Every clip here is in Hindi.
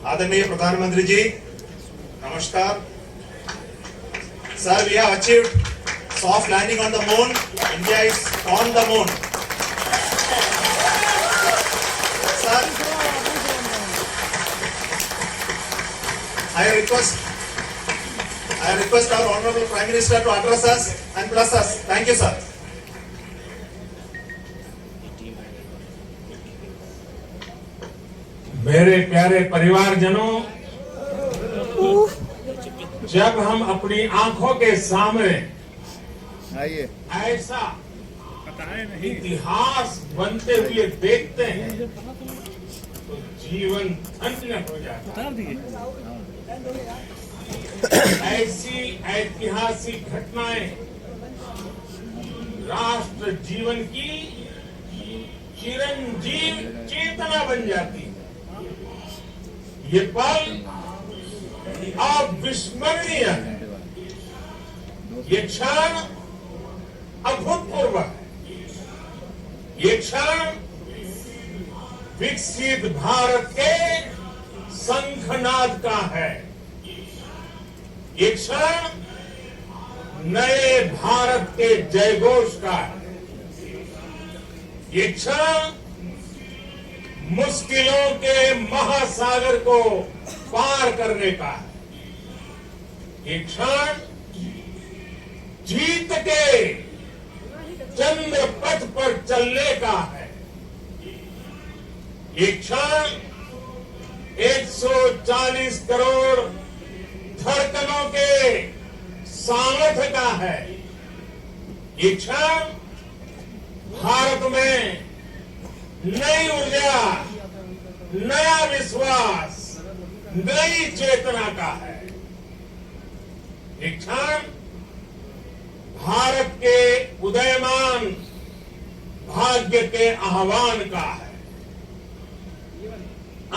आदरणीय प्रधानमंत्री जी, नमस्कार। Sir, we have achieved soft landing on the moon. India is on the moon. Sir, I request our Honorable Prime Minister to address us and bless us. Thank you, sir. मेरे प्यारे परिवारजनों, जब हम अपनी आंखों के सामने ऐसा इतिहास बनते हुए देखते हैं तो जीवन धन्य हो जाता है। ऐसी ऐतिहासिक घटनाएं राष्ट्र जीवन की चिरंजीव चेतना बन जाती है। ये पल अविस्मरणीय है, ये क्षण अभूतपूर्व है, ये क्षण विकसित भारत के शंखनाद का है, ये क्षण नए भारत के जयघोष का है, ये क्षण मुश्किलों के महासागर को पार करने का है, ये क्षण जीत के चंद्र पथ पर चलने का है, ये क्षण 140 करोड़ धड़कनों के सामर्थ्य का है, ये क्षण भारत में नई ऊर्जा, नया विश्वास, नई चेतना का है, एक क्षण भारत के उदयमान भाग्य के आह्वान का है।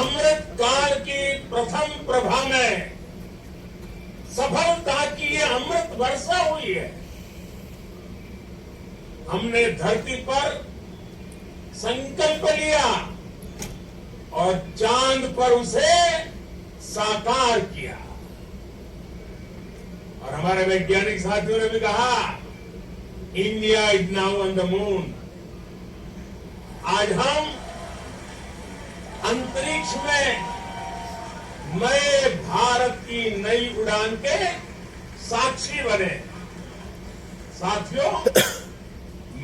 अमृत काल की प्रथम प्रभा में सफलता की ये अमृत वर्षा हुई है। हमने धरती पर संकल्प लिया और चांद पर उसे साकार किया, और हमारे वैज्ञानिक साथियों ने भी कहा India is now on the moon. आज हम अंतरिक्ष में नए भारत की नई उड़ान के साक्षी बने। साथियों,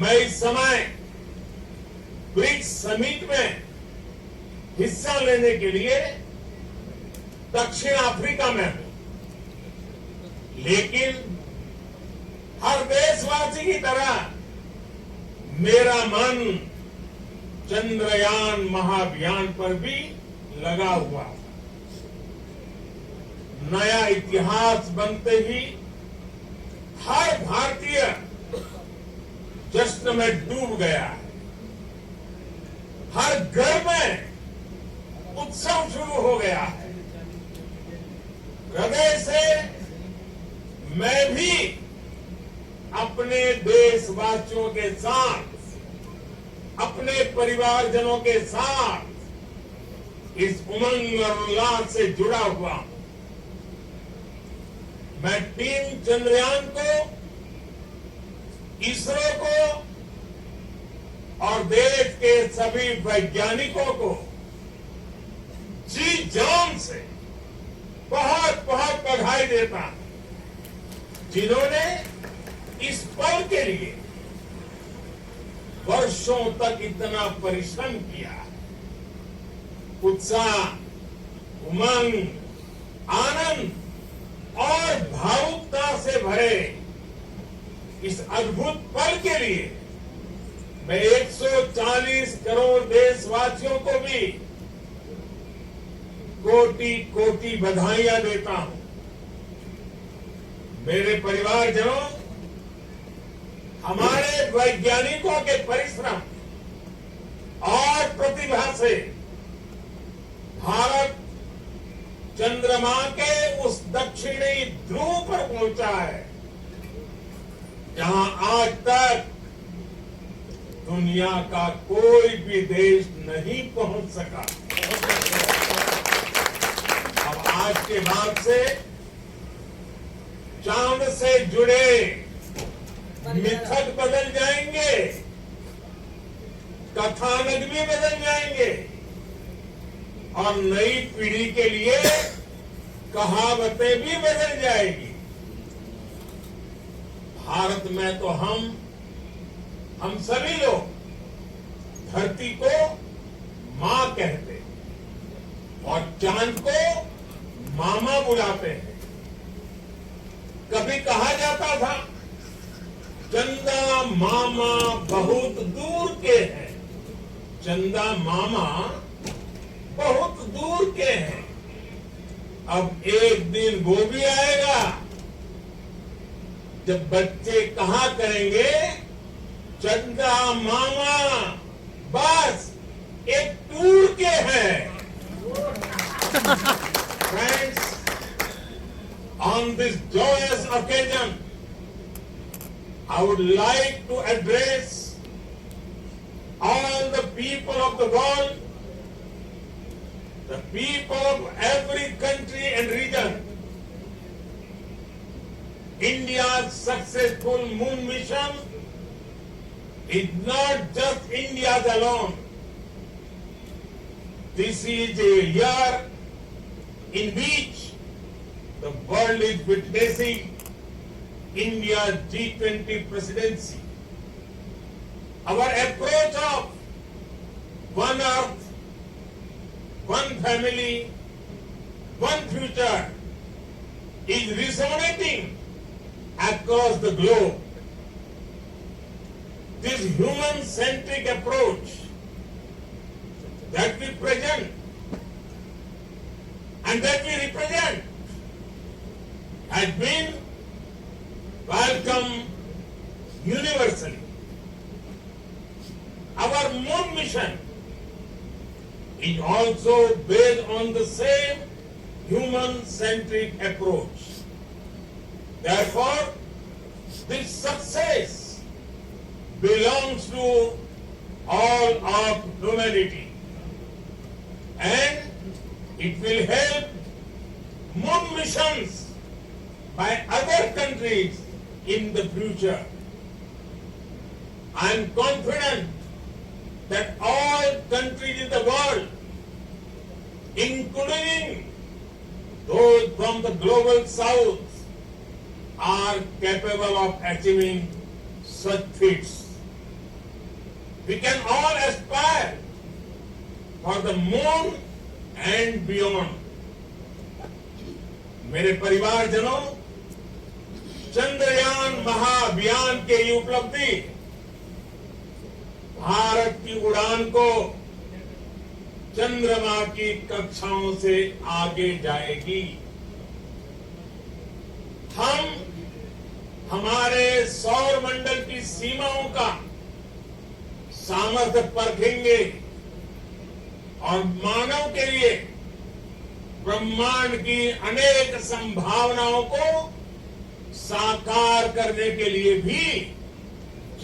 मैं इस समय ब्रिक्स समिट में हिस्सा लेने के लिए दक्षिण अफ्रीका में हूं, लेकिन हर देशवासी की तरह मेरा मन चंद्रयान महाअभियान पर भी लगा हुआ था। नया इतिहास बनते ही हर भारतीय जश्न में डूब गया है। हर घर में उत्सव शुरू हो गया है। हृदय से मैं भी अपने देशवासियों के साथ, अपने परिवारजनों के साथ इस उमंग और उल्लास से जुड़ा हुआ हूं। मैं टीम चंद्रयान को, इसरो को और देश के सभी वैज्ञानिकों को जी जान से बहुत बहुत बधाई देता हूं, जिन्होंने इस पल के लिए वर्षों तक इतना परिश्रम किया। उत्साह, उमंग, आनंद और भावुकता से भरे इस अद्भुत पल के लिए मैं 140 करोड़ देशवासियों को भी कोटि कोटि बधाइयां देता हूं। मेरे परिवारजनों, हमारे वैज्ञानिकों के परिश्रम और प्रतिभा से भारत चंद्रमा के उस दक्षिणी ध्रुव पर पहुंचा है जहां आज तक दुनिया का कोई भी देश नहीं पहुंच सका। आज के बाद से चांद से जुड़े मिथक बदल जाएंगे, कथानक भी बदल जाएंगे और नई पीढ़ी के लिए कहावतें भी बदल जाएगी। भारत में तो हम सभी लोग धरती को मां कहते और चांद को मामा बुलाते हैं। कभी कहा जाता था चंदा मामा बहुत दूर के हैं, चंदा मामा बहुत दूर के हैं। अब एक दिन वो भी आएगा जब बच्चे कहा करेंगे चंदा मामा बस एक टूर के हैं। Friends, on this joyous occasion, I would like to address all the people of the world, the people of every country and region. India's successful moon mission is not just India's alone. This is a year in which the world is witnessing India's G20 presidency. Our approach of one earth, one family, one future is resonating across the globe. This human-centric approach that we present and that we represent has been welcomed universally. Our moon mission is also based on the same human-centric approach. Therefore, this success belongs to all of humanity, and it will help moon missions by other countries in the future. I am confident that all countries in the world, including those from the global south, are capable of achieving such feats. We can all aspire for the moon and beyond. मेरे परिवारजनों, चंद्रयान महाअभियान के ये उपलब्धि भारत की उड़ान को चंद्रमा की कक्षाओं से आगे जाएगी। हम हमारे सौर मंडल की सीमाओं का सामर्थ्य परखेंगे और मानव के लिए ब्रह्मांड की अनेक संभावनाओं को साकार करने के लिए भी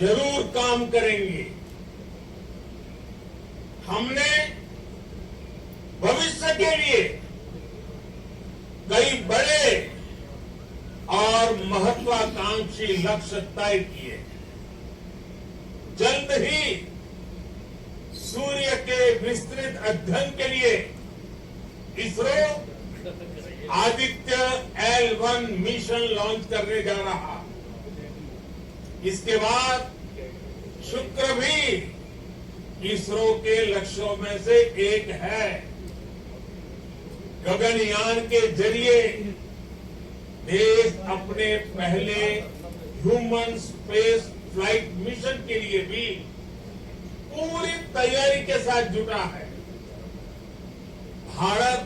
जरूर काम करेंगे। हमने भविष्य के लिए कई बड़े और महत्वाकांक्षी लक्ष्य तय किए। जल्द ही सूर्य के विस्तृत अध्ययन के लिए ISRO Aditya L1 mission launch करने जा रहा। इसके बाद शुक्र भी इसरो के लक्ष्यों में से एक है। गगनयान के जरिए देश अपने पहले ह्यूमन स्पेस फ्लाइट मिशन के लिए भी पूरी तैयारी के साथ जुटा है। भारत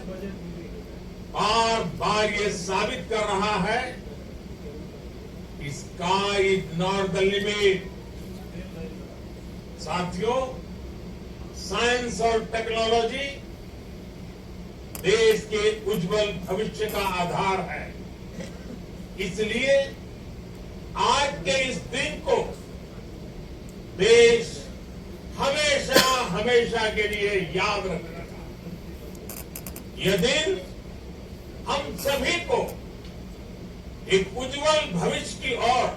बार बार ये साबित कर रहा है कि sky is not the limit. साथियों, साइंस और टेक्नोलॉजी देश के उज्जवल भविष्य का आधार है। इसलिए आज के इस दिन को देश हमेशा हमेशा के लिए याद रखेगा। यह दिन हम सभी को एक उज्जवल भविष्य की ओर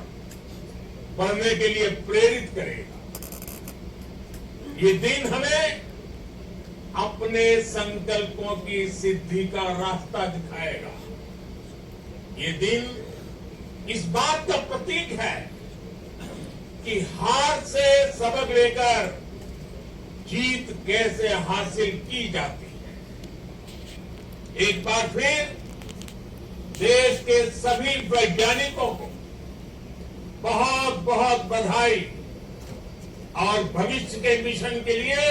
बढ़ने के लिए प्रेरित करेगा। ये दिन हमें अपने संकल्पों की सिद्धि का रास्ता दिखाएगा। ये दिन इस बात का प्रतीक है कि हार से सबक लेकर जीत कैसे हासिल की जाती है। एक बार फिर देश के सभी वैज्ञानिकों को बहुत बहुत बधाई और भविष्य के मिशन के लिए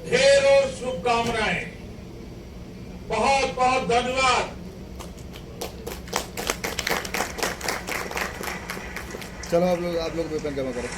ढेरों शुभकामनाएं। बहुत बहुत धन्यवाद। चलो आप लोग वेपन जमा करो।